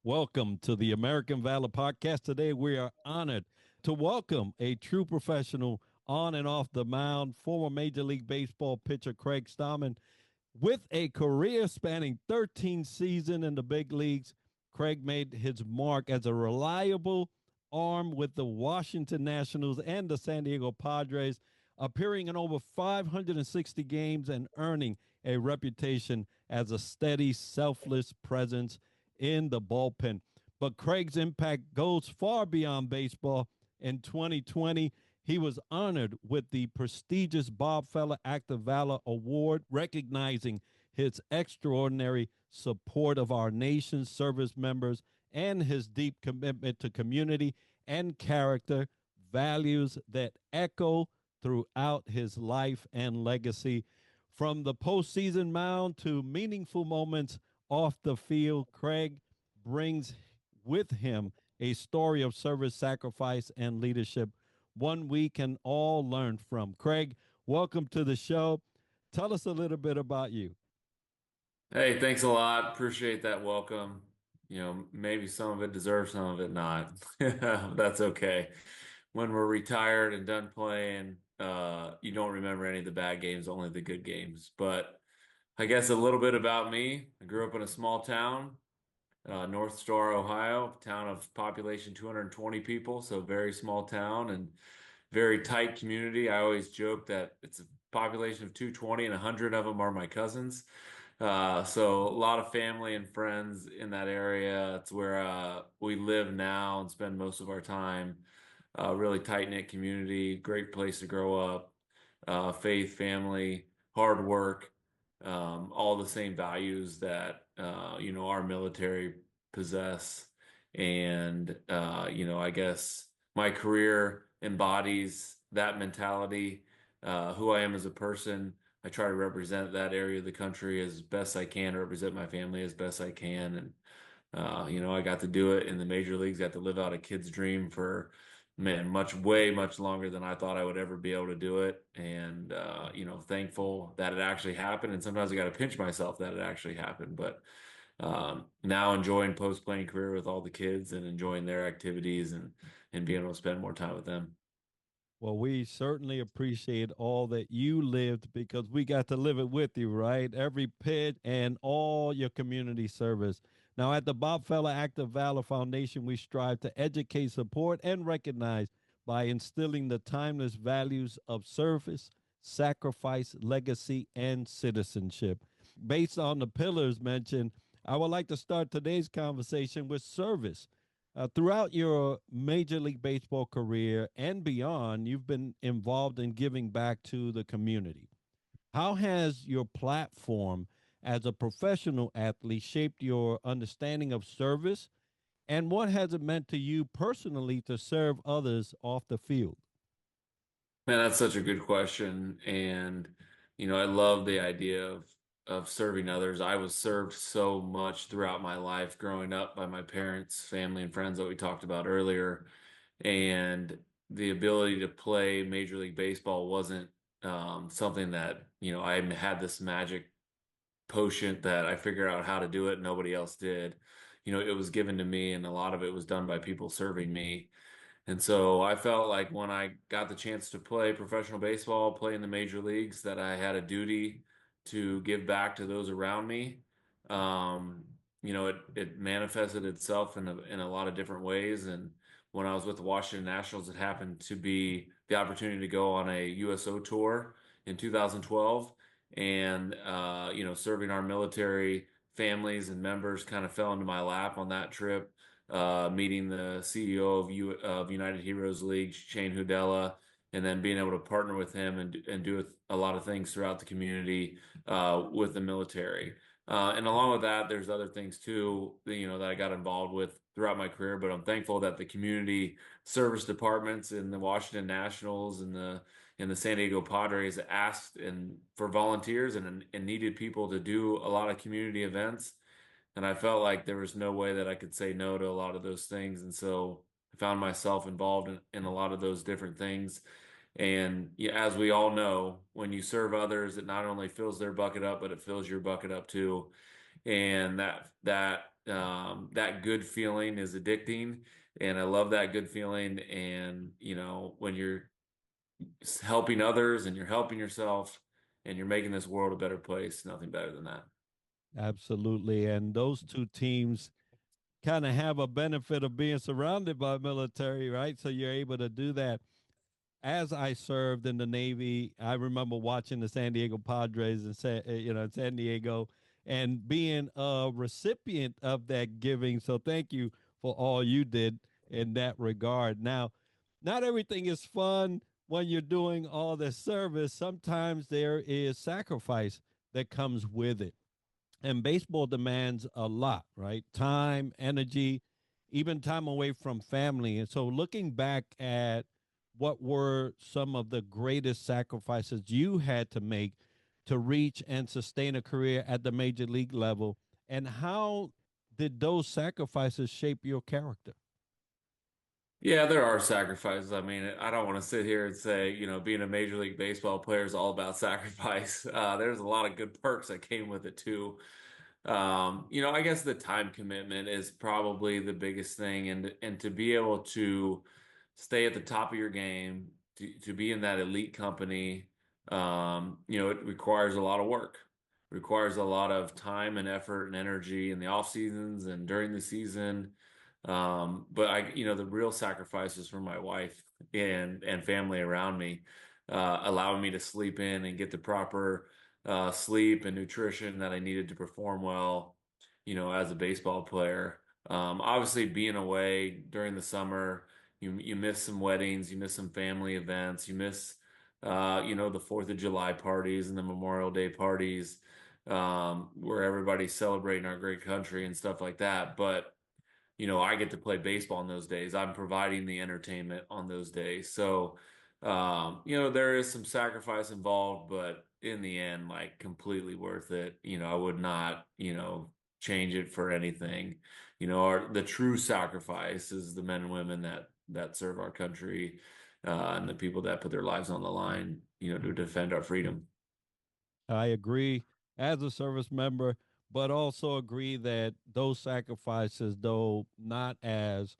Welcome to the American Valor podcast. Today, we are honored to welcome a true professional on and off the mound, former Major League Baseball pitcher Craig Stammen. With a career spanning 13 seasons in the big leagues, Craig made his mark as a reliable arm with the Washington Nationals and the San Diego Padres, appearing in over 560 games and earning a reputation as a steady, selfless presence in the bullpen. But Craig's impact goes far beyond baseball. In 2020, he was honored with the prestigious Bob Feller Active Valor Award, recognizing his extraordinary support of our nation's service members and his deep commitment to community and character, values that echo throughout his life and legacy. From the postseason mound to meaningful moments off the field, Craig brings with him a story of service, sacrifice, and leadership, one we can all learn from. Craig, welcome to the show. Tell us a little bit about you. Hey, thanks a lot. Appreciate that welcome. Maybe some of it deserves, some of it not. That's okay. When we're retired and done playing, you don't remember any of the bad games, only the good games. But I guess a little bit about me. I grew up in a small town, North Star, Ohio, town of population 220 people, so very small town and very tight community. I always joke that it's a population of 220 and 100 of them are my cousins. So a lot of family and friends in that area. It's where we live now and spend most of our time. Really tight-knit community, great place to grow up. Faith, family, hard work, all the same values that our military possess. And I guess my career embodies that mentality. Who I am as a person. I try to represent that area of the country as best I can, represent my family as best I can. And, I got to do it in the major leagues, got to live out a kid's dream for, man, way much longer than I thought I would ever be able to do it. And, thankful that it actually happened. And sometimes I got to pinch myself that it actually happened. But now enjoying post-playing career with all the kids and enjoying their activities and being able to spend more time with them. Well, we certainly appreciate all that you lived because we got to live it with you, right? Every pitch and all your community service. Now, at the Bob Feller Active Valor Foundation, we strive to educate, support, and recognize by instilling the timeless values of service, sacrifice, legacy, and citizenship. Based on the pillars mentioned, I would like to start today's conversation with service. Throughout your Major League Baseball career and beyond, you've been involved in giving back to the community. How has your platform as a professional athlete shaped your understanding of service? And what has it meant to you personally to serve others off the field? Man, that's such a good question. And, I love the idea of serving others. I was served so much throughout my life growing up by my parents, family, and friends that we talked about earlier. And the ability to play Major League Baseball wasn't something that, I had this magic potion that I figured out how to do it. Nobody else did. It was given to me, and a lot of it was done by people serving me. And so I felt like when I got the chance to play professional baseball, play in the major leagues, that I had a duty to give back to those around me. Um, it manifested itself in a lot of different ways. And when I was with the Washington Nationals, it happened to be the opportunity to go on a USO tour in 2012. And, serving our military families and members kind of fell into my lap on that trip, meeting the CEO of United Heroes League, Shane Hudella, and then being able to partner with him and do a lot of things throughout the community with the military. And along with that, there's other things too, that I got involved with throughout my career. But I'm thankful that the community service departments in the Washington Nationals and the San Diego Padres asked and for volunteers and needed people to do a lot of community events. And I felt like there was no way that I could say no to a lot of those things. And so I found myself involved in a lot of those different things. And yeah, as we all know, when you serve others, it not only fills their bucket up, but it fills your bucket up too. And that that good feeling is addicting, and I love that good feeling. And when you're helping others and you're helping yourself and you're making this world a better place, nothing better than that. Absolutely. And those two teams kind of have a benefit of being surrounded by military, right? So you're able to do that. As I served in the Navy, I remember watching the San Diego Padres and in San Diego, and being a recipient of that giving. So thank you for all you did in that regard. Now, not everything is fun when you're doing all this service. Sometimes there is sacrifice that comes with it. And baseball demands a lot, right? Time, energy, even time away from family. And so, looking back at what were some of the greatest sacrifices you had to make to reach and sustain a career at the major league level, and how did those sacrifices shape your character? Yeah, there are sacrifices. I mean, I don't want to sit here and say, being a Major League Baseball player is all about sacrifice. There's a lot of good perks that came with it too. I guess the time commitment is probably the biggest thing, and to be able to stay at the top of your game, to be in that elite company, it requires a lot of work, requires a lot of time and effort and energy in the off seasons and during the season. But the real sacrifices for my wife and family around me, allowing me to sleep in and get the proper sleep and nutrition that I needed to perform well, as a baseball player. Obviously, being away during the summer, you miss some weddings, you miss some family events, you miss, the Fourth of July parties and the Memorial Day parties, where everybody's celebrating our great country and stuff like that. But I get to play baseball on those days. I'm providing the entertainment on those days. So, there is some sacrifice involved, but in the end, like completely worth it. I would not, change it for anything. The true sacrifice is the men and women that serve our country, and the people that put their lives on the line, to defend our freedom. I agree as a service member, but also agree that those sacrifices, though not as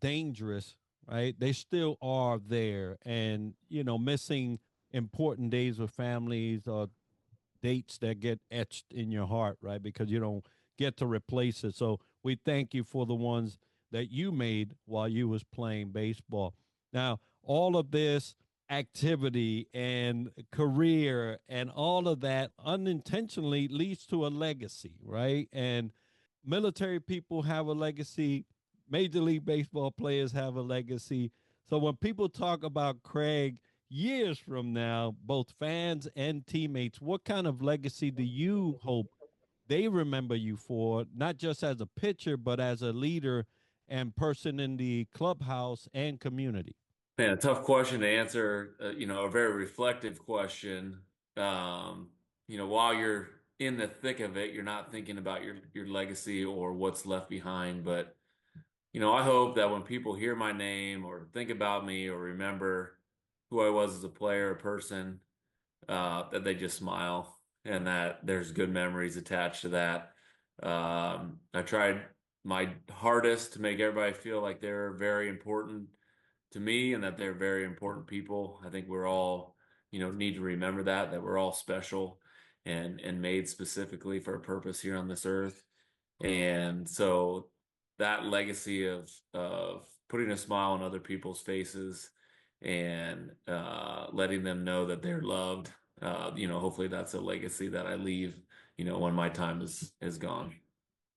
dangerous, right? They still are there. And, missing important days with families or dates that get etched in your heart, right? Because you don't get to replace it. So we thank you for the ones that you made while you was playing baseball. Now, all of this activity and career and all of that unintentionally leads to a legacy, right? And military people have a legacy. Major League Baseball players have a legacy. So when people talk about Craig years from now, both fans and teammates, what kind of legacy do you hope they remember you for, not just as a pitcher, but as a leader and person in the clubhouse and community? Man, a tough question to answer, a very reflective question. While you're in the thick of it, you're not thinking about your legacy or what's left behind. But, I hope that when people hear my name or think about me or remember who I was as a player, a person, that they just smile and that there's good memories attached to that. I tried my hardest to make everybody feel like they're very important to me and that they're very important people. I think we're all, need to remember that we're all special and made specifically for a purpose here on this earth. And so that legacy of putting a smile on other people's faces and letting them know that they're loved, hopefully that's a legacy that I leave, when my time is gone.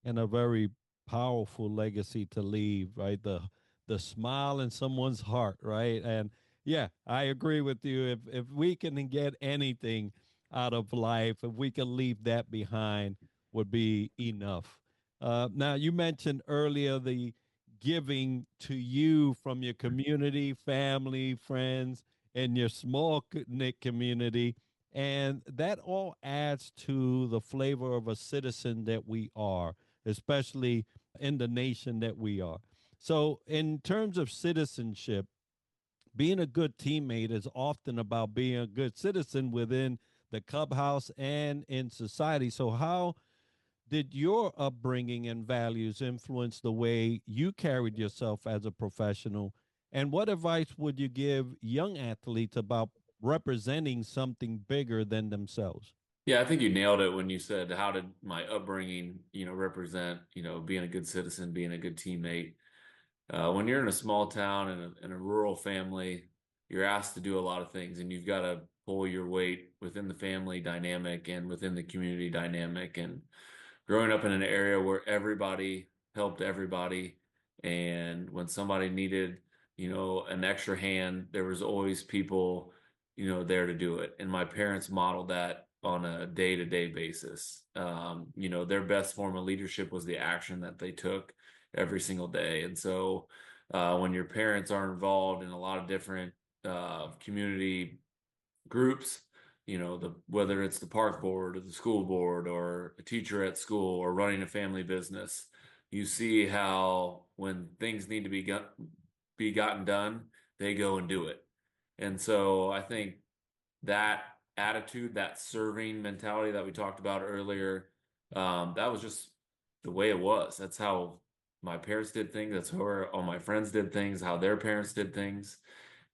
And a very powerful legacy to leave, right? The smile in someone's heart, right? And yeah, I agree with you. If we can get anything out of life, if we can leave that behind, would be enough. Now, you mentioned earlier the giving to you from your community, family, friends, and your small knit community. And that all adds to the flavor of a citizen that we are, especially in the nation that we are. So, in terms of citizenship, being a good teammate is often about being a good citizen within the clubhouse and in society. So, how Did your upbringing and values influence the way you carried yourself as a professional? And what advice would you give young athletes about representing something bigger than themselves? Yeah, I think you nailed it when you said, how did my upbringing, represent, being a good citizen, being a good teammate. When you're in a small town and in a rural family, you're asked to do a lot of things, and you've got to pull your weight within the family dynamic and within the community dynamic. And growing up in an area where everybody helped everybody, and when somebody needed, an extra hand, there was always people, there to do it. And my parents modeled that on a day-to-day basis. Their best form of leadership was the action that they took every single day. And so when your parents are involved in a lot of different community groups, whether it's the park board or the school board or a teacher at school or running a family business, you see how when things need to be gotten done, they go and do it. And so I think that attitude, that serving mentality that we talked about earlier, that was just the way it was. That's how my parents did things. That's how all my friends did things, how their parents did things.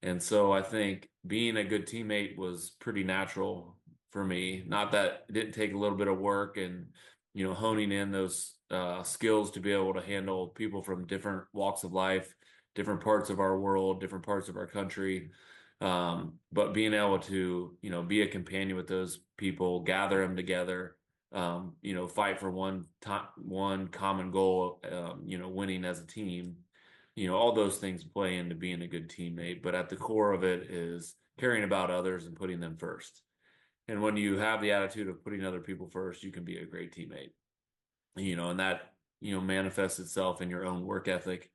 And so I think being a good teammate was pretty natural for me. Not that it didn't take a little bit of work and, honing in those skills to be able to handle people from different walks of life, different parts of our world, different parts of our country. But being able to, be a companion with those people, gather them together, fight for one common goal, winning as a team. All those things play into being a good teammate, but at the core of it is caring about others and putting them first. And when you have the attitude of putting other people first, you can be a great teammate. And that, manifests itself in your own work ethic,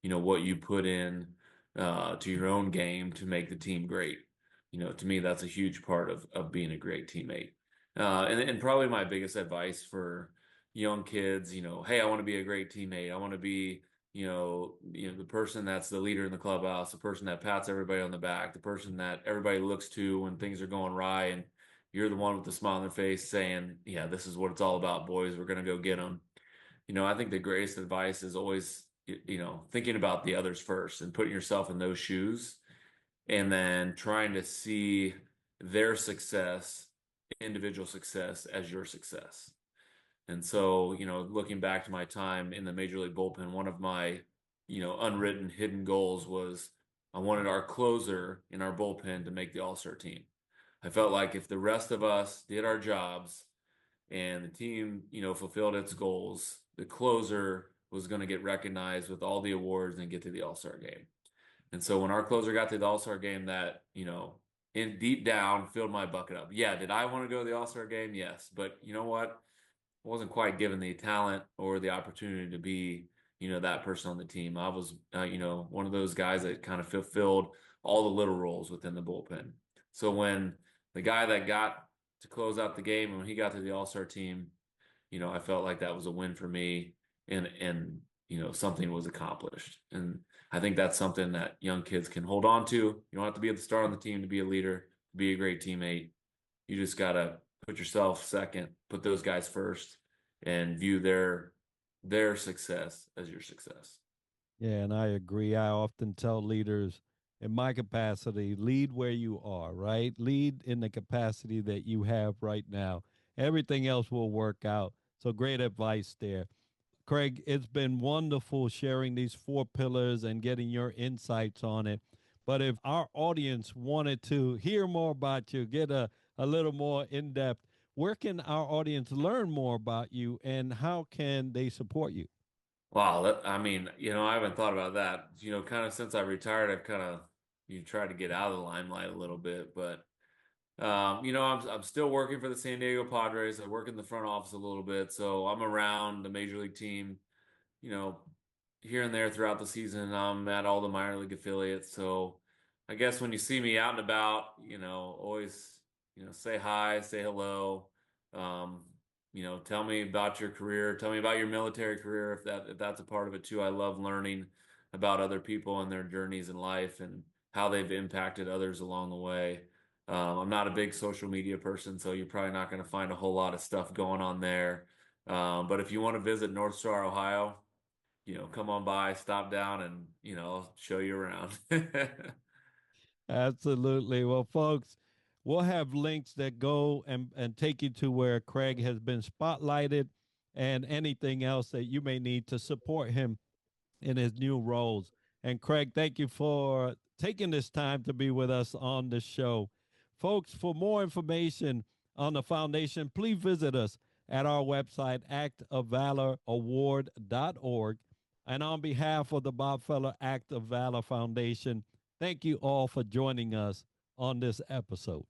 what you put in to your own game to make the team great. To me, that's a huge part of being a great teammate. And probably my biggest advice for young kids, hey, I want to be a great teammate. I want to be, the person that's the leader in the clubhouse, the person that pats everybody on the back, the person that everybody looks to when things are going right, and you're the one with the smile on their face saying, yeah, this is what it's all about, boys. We're going to go get them. I think the greatest advice is always, thinking about the others first and putting yourself in those shoes and then trying to see their success, individual success, as your success. And so, looking back to my time in the Major League bullpen, one of my, unwritten hidden goals was I wanted our closer in our bullpen to make the All-Star team. I felt like if the rest of us did our jobs and the team, fulfilled its goals, the closer was going to get recognized with all the awards and get to the All-Star game. And so when our closer got to the All-Star game, that, in deep down filled my bucket up. Yeah, did I want to go to the All-Star game? Yes. But you know what? I wasn't quite given the talent or the opportunity to be, that person on the team. I was, one of those guys that kind of fulfilled all the little roles within the bullpen. So when the guy that got to close out the game, when he got to the All-Star team, I felt like that was a win for me, and something was accomplished. And I think that's something that young kids can hold on to. You don't have to be at the start on the team to be a leader, to be a great teammate. You just gotta put yourself second, put those guys first, and view their success as your success. Yeah, and I agree. I often tell leaders in my capacity, lead where you are, right? Lead in the capacity that you have right now. Everything else will work out. So great advice there. Craig, it's been wonderful sharing these four pillars and getting your insights on it. But if our audience wanted to hear more about you, get a little more in depth, where can our audience learn more about you and how can they support you? Wow, I mean, I haven't thought about that. Kind of since I retired, I've kind of tried to get out of the limelight a little bit, but I'm still working for the San Diego Padres. I work in the front office a little bit, so I'm around the major league team, you know, here and there throughout the season. I'm at all the minor league affiliates, so I guess when you see me out and about, always, say hi, say hello. Um, tell me about your career, tell me about your military career if that's a part of it too. I love learning about other people and their journeys in life and how they've impacted others along the way. I'm not a big social media person, so you're probably not going to find a whole lot of stuff going on there. But if you want to visit North Star, Ohio, come on by, stop down, and I'll show you around. Absolutely. Well, folks, we'll have links that go and take you to where Craig has been spotlighted and anything else that you may need to support him in his new roles. And Craig, thank you for taking this time to be with us on the show. Folks, for more information on the foundation, please visit us at our website, actofvaloraward.org. And on behalf of the Bob Feller Act of Valor Foundation, thank you all for joining us on this episode.